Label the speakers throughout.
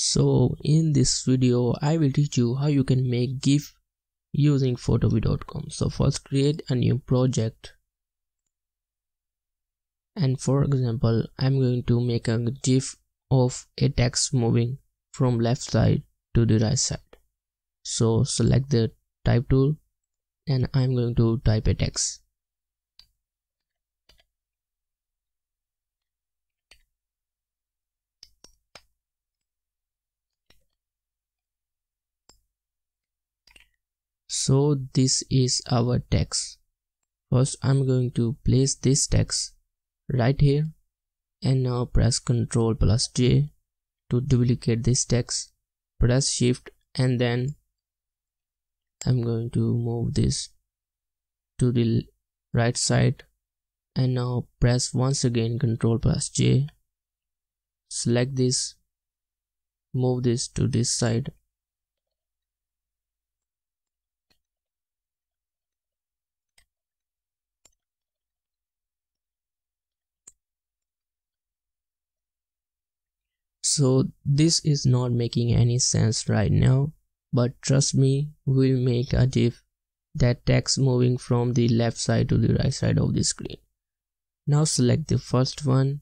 Speaker 1: So in this video I will teach you how you can make GIF using Photopea.com. So first create a new project, and for example I'm going to make a GIF of a text moving from left side to the right side. So select the type tool and I'm going to type a text. So this is our text. First I'm going to place this text right here, and now press Ctrl+J to duplicate this text. Press Shift and then I'm going to move this to the right side, and now press once again Ctrl+J. Select this, move this to this side. So this is not making any sense right now, but trust me, we'll make a GIF that text moving from the left side to the right side of the screen. Now select the first one,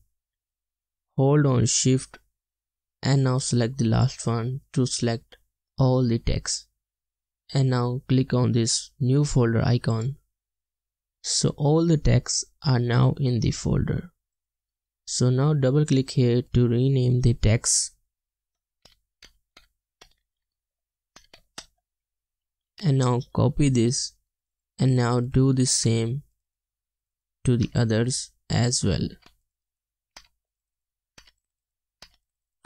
Speaker 1: hold on Shift, and now select the last one to select all the text. And now click on this new folder icon. So all the texts are now in the folder. So now double click here to rename the text, and now copy this and now do the same to the others as well.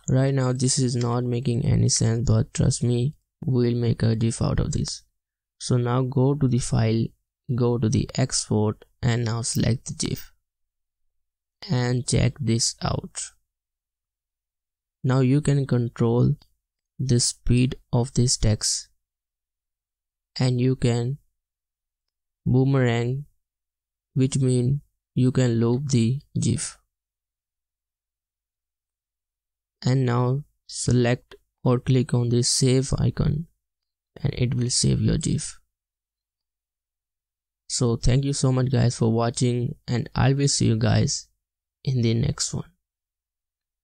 Speaker 1: Right now this is not making any sense, but trust me, we'll make a GIF out of this. So now go to the file, go to the export, and now select the GIF and check this out. Now you can control the speed of this text, and you can boomerang, which means you can loop the GIF. And now select or click on this save icon and it will save your GIF. So thank you so much guys for watching, and I will see you guys in the next one.